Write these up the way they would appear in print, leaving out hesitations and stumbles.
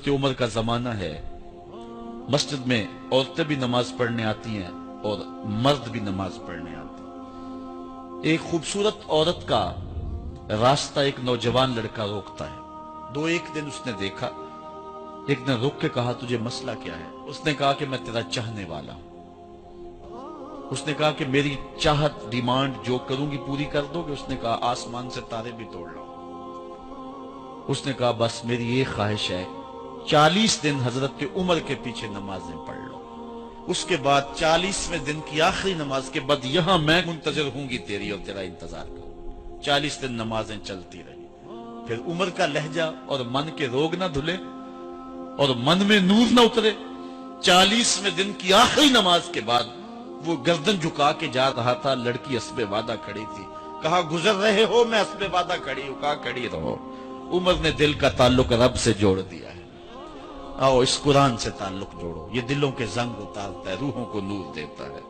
حضرت عمر کا زمانہ ہے، مسجد میں عورتیں بھی نماز پڑھنے آتی ہیں اور مرد بھی نماز پڑھنے آتے ہیں۔ ایک خوبصورت عورت کا راستہ ایک نوجوان لڑکا روکتا ہے۔ ایک دن اس نے دیکھا، ایک دن رک کے کہا تجھے مسئلہ کیا ہے؟ اس نے کہا کہ میں تیرا چاہنے والا ہوں۔ اس نے کہا کہ میری چاہت ڈیمانڈ جو کروں گی پوری کر دو گے؟ اس نے کہا آسمان سے تارے بھی توڑ لاؤں۔ اس نے کہا بس میری یہ خواہش ہے 40 دن حضرت عمر کے پیچھے نمازیں پڑھ لو، اس کے بعد 40ویں دن کی آخری نماز کے بعد یہاں میں منتظر ہوں گی تیری اور تیرا انتظار کروں۔ 40 دن نمازیں چلتی رہی۔ پھر عمر کا لہجہ اور من کے روگ نہ دھلے اور من میں نور نہ اترے۔ 40ویں دن کی آخری نماز کے بعد وہ گردن جھکا کے جا رہا تھا، لڑکی اسبِ وعدہ کھڑی تھی۔ کہا گزر رہے ہو؟ میں اسبِ وعدہ کھڑی ہوں۔ کہا کھڑی رہو۔ عمر نے دل کا تعلق رب سے جوڑ دیا ہے۔ آؤ اس قرآن سے تعلق جوڑو، یہ دلوں کے زنگ اتارتا ہے، روحوں کو نور دیتا ہے۔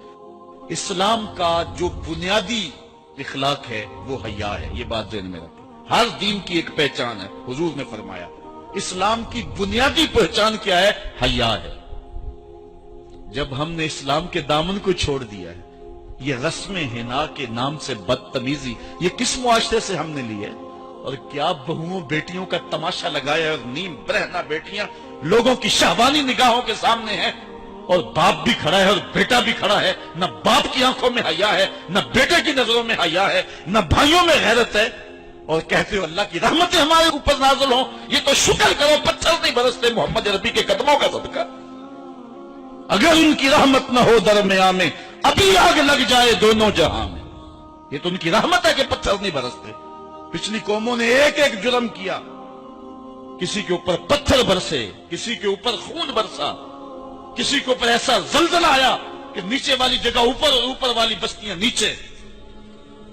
اسلام کا جو بنیادی اخلاق ہے وہ حیا ہے، یہ بات ذہن میں رکھیں۔ ہر دین کی ایک پہچان ہے، حضور نے فرمایا اسلام کی بنیادی پہچان کیا ہے؟ حیا ہے۔ جب ہم نے اسلام کے دامن کو چھوڑ دیا ہے، یہ رسم حنا کے نام سے بدتمیزی یہ کس معاشرے سے ہم نے لی ہے؟ اور کیا بہوؤں بیٹیوں کا تماشا لگایا، اور نیم برہنہ بیٹیاں لوگوں کی شہوانی نگاہوں کے سامنے ہیں، اور باپ بھی کھڑا ہے اور بیٹا بھی کھڑا ہے۔ نہ باپ کی آنکھوں میں حیا ہے، نہ بیٹے کی نظروں میں حیا ہے، نہ بھائیوں میں غیرت ہے، اور کہتے ہو اللہ کی رحمتیں ہمارے اوپر نازل ہوں۔ یہ تو شکر کرو پتھر نہیں برستے محمد عربی کے قدموں کا صدقہ۔ اگر ان کی رحمت نہ ہو درمیان میں ابھی آگ لگ جائے دونوں جہاں میں۔ یہ تو ان کی رحمت ہے کہ پتھر نہیں برستے۔ پچھلی قوموں نے ایک ایک جرم کیا، کسی کے اوپر پتھر برسے، کسی کے اوپر خون برسا، کسی کے اوپر ایسا زلزلہ آیا کہ نیچے والی جگہ اوپر اور اوپر والی بستیاں نیچے۔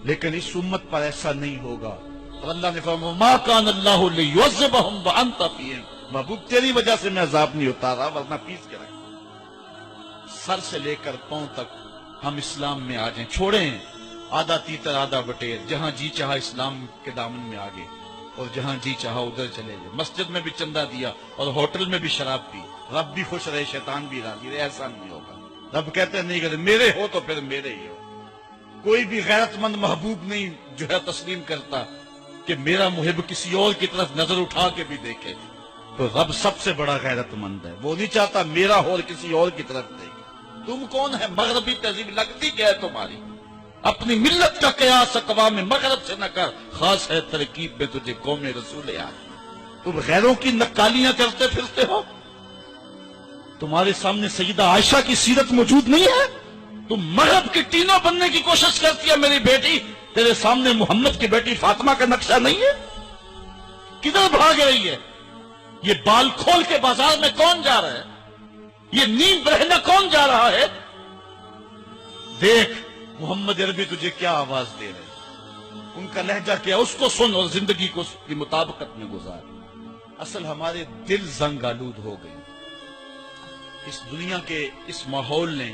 لیکن اس امت پر ایسا نہیں ہوگا۔ اور اللہ نے فرمایا ما کان اللہ لیعذبہم وانت فیہم، محبوب تیری وجہ سے میں عذاب نہیں اتارا ورنہ پیس کے رکھ۔ سر سے لے کر پاؤں تک ہم اسلام میں آ جائیں، چھوڑیں آدھا تیتر آدھا بٹیر، جہاں جی چاہا اسلام کے دامن میں آگے اور جہاں جی چاہا ادھر چلے گئے۔ مسجد میں بھی چندہ دیا اور ہوٹل میں بھی شراب پی، رب بھی خوش رہے شیطان بھی راضی رہے، ایسا نہیں ہوگا۔ رب کہتے نہیں کہ میرے ہو تو پھر میرے ہی ہو۔ کوئی بھی غیرت مند محبوب نہیں جو ہے تسلیم کرتا کہ میرا محب کسی اور کی طرف نظر اٹھا کے بھی دیکھے۔ تو رب سب سے بڑا غیرت مند ہے، وہ نہیں چاہتا میرا ہو اور کسی اور کی طرف دیکھے۔ تم کون ہے؟ مغربی تہذیب لگتی کیا ہے تمہاری؟ اپنی ملت کا قیاس اقوام مغرب سے نہ کر، خاص ہے ترکیب میں تجھے قوم رسول آج۔ تم غیروں کی نقالیاں کرتے پھرتے ہو، تمہارے سامنے سیدہ عائشہ کی سیرت موجود نہیں ہے؟ تم مغرب کی ٹینوں بننے کی کوشش کرتی ہے میری بیٹی، تیرے سامنے محمد کی بیٹی فاطمہ کا نقشہ نہیں ہے؟ کدھر بھاگ رہی ہے؟ یہ بال کھول کے بازار میں کون جا رہا ہے؟ یہ نیم برہنہ کون جا رہا ہے؟ دیکھ محمد عربی تجھے کیا آواز دے رہے، ان کا لہجہ کیا، اس کو سن اور زندگی کو اس کی مطابقت میں گزار۔ اصل ہمارے دل زنگ آلود ہو گئے، اس دنیا کے اس ماحول نے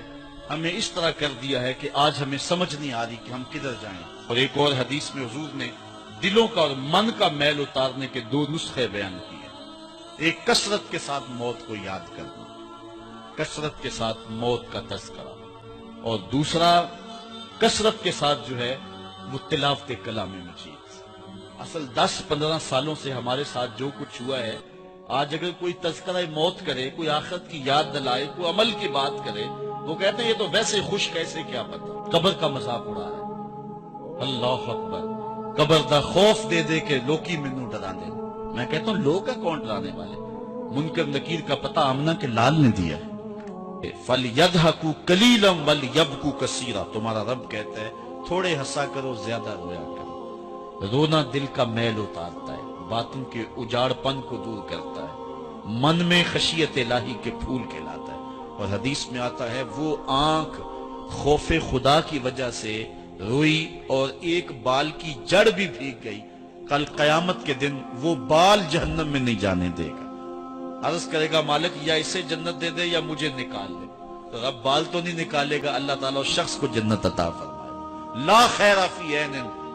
ہمیں اس طرح کر دیا ہے کہ آج ہمیں سمجھ نہیں آ رہی کہ ہم کدھر جائیں۔ اور ایک اور حدیث میں حضور نے دلوں کا اور من کا میل اتارنے کے 2 نسخے بیان کیے۔ ایک کثرت کے ساتھ موت کو یاد کرنا، کثرت کے ساتھ موت کا تذکرہ، اور دوسرا کثرت کے ساتھ جو ہے وہ تلاوت کلام مجید۔ اصل 10-15 سالوں سے ہمارے ساتھ جو کچھ ہوا ہے، آج اگر کوئی تذکرہ موت کرے، کوئی آخرت کی یاد دلائے، کوئی عمل کی بات کرے، وہ کہتے ہیں یہ تو ویسے خوش کیسے کیا پتا، قبر کا مذاق اڑا ہے۔ اللہ اکبر، قبر دا خوف دے دے کے لوکی مینوں ڈرا دے۔ میں کہتا ہوں لوگ ہے کون ڈرانے والے؟ منکر نکیر کا پتہ آمنہ کے لال نے دیا ہے۔ فَلْيَضْحَكُوا قَلِيلًا وَلْيَبْكُوا كَثِيرًا، تمہارا رب کہتا ہے تھوڑے ہنسا کرو زیادہ رویا کرو۔ رونا دل کا میل اتارتا ہے، باتوں کے اجاڑ پن کو دور کرتا ہے، من میں خشیت الہی کے پھول کھلاتا ہے۔ اور حدیث میں آتا ہے وہ آنکھ خوف خدا کی وجہ سے روئی اور ایک بال کی جڑ بھی بھیگ گئی، کل قیامت کے دن وہ بال جہنم میں نہیں جانے دے گا۔ عرض کرے گا مالک یا اسے جنت دے دے یا مجھے نکال لے، تو رب بال تو نہیں نکالے گا، اللہ تعالیٰ اس شخص کو جنت عطا فرمائے۔ لا خیر فی عین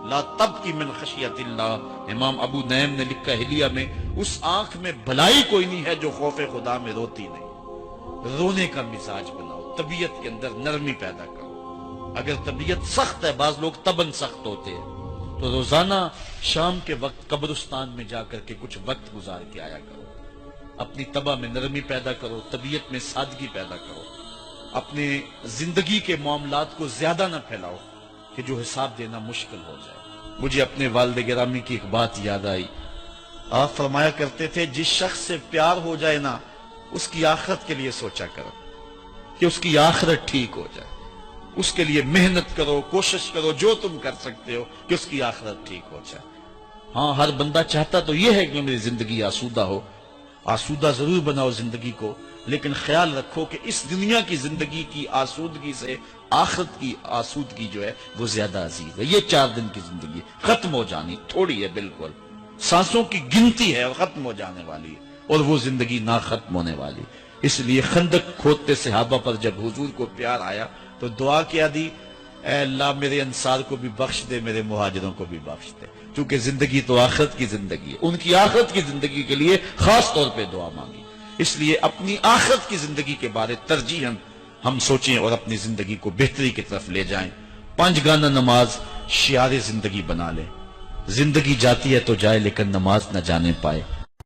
لا تبکی من خشیت اللہ، امام ابو نعیم نے لکھا حلیہ میں، اس آنکھ میں بھلائی کوئی نہیں ہے جو خوف خدا میں روتی نہیں۔ رونے کا مزاج بناؤ، طبیعت کے اندر نرمی پیدا کرو۔ اگر طبیعت سخت ہے، بعض لوگ تباً سخت ہوتے ہیں، تو روزانہ شام کے وقت قبرستان میں جا کر کے کچھ وقت گزار کے آیا کرو۔ اپنی طبع میں نرمی پیدا کرو، طبیعت میں سادگی پیدا کرو، اپنے زندگی کے معاملات کو زیادہ نہ پھیلاؤ کہ جو حساب دینا مشکل ہو جائے۔ مجھے اپنے والد گرامی کی ایک بات یاد آئی، آپ فرمایا کرتے تھے جس شخص سے پیار ہو جائے نا، اس کی آخرت کے لیے سوچا کرو کہ اس کی آخرت ٹھیک ہو جائے، اس کے لیے محنت کرو، کوشش کرو، جو تم کر سکتے ہو کہ اس کی آخرت ٹھیک ہو جائے۔ ہاں، ہر بندہ چاہتا تو یہ ہے کہ میری زندگی آسودہ ہو، آسودہ ضرور بناؤ زندگی کو، لیکن خیال رکھو کہ اس دنیا کی زندگی کی آسودگی سے آخرت کی آسودگی جو ہے وہ زیادہ عزیز ہے۔ یہ 4 دن کی زندگی ختم ہو جانی، تھوڑی ہے، بالکل سانسوں کی گنتی ہے اور ختم ہو جانے والی ہے، اور وہ زندگی نہ ختم ہونے والی۔ اس لیے خندق کھودتے صحابہ پر جب حضور کو پیار آیا تو دعا کیا دی، اے اللہ میرے انصار کو بھی بخش دے، میرے مہاجروں کو بھی بخش دے، کیونکہ زندگی تو آخرت کی زندگی ہے۔ ان کی آخرت کی زندگی کے لیے خاص طور پہ دعا مانگی۔ اس لیے اپنی آخرت کی زندگی کے بارے ترجیحاً ہم سوچیں اور اپنی زندگی کو بہتری کی طرف لے جائیں۔ 5 گانا نماز شعار زندگی بنا لیں۔ زندگی جاتی ہے تو جائے لیکن نماز نہ جانے پائے۔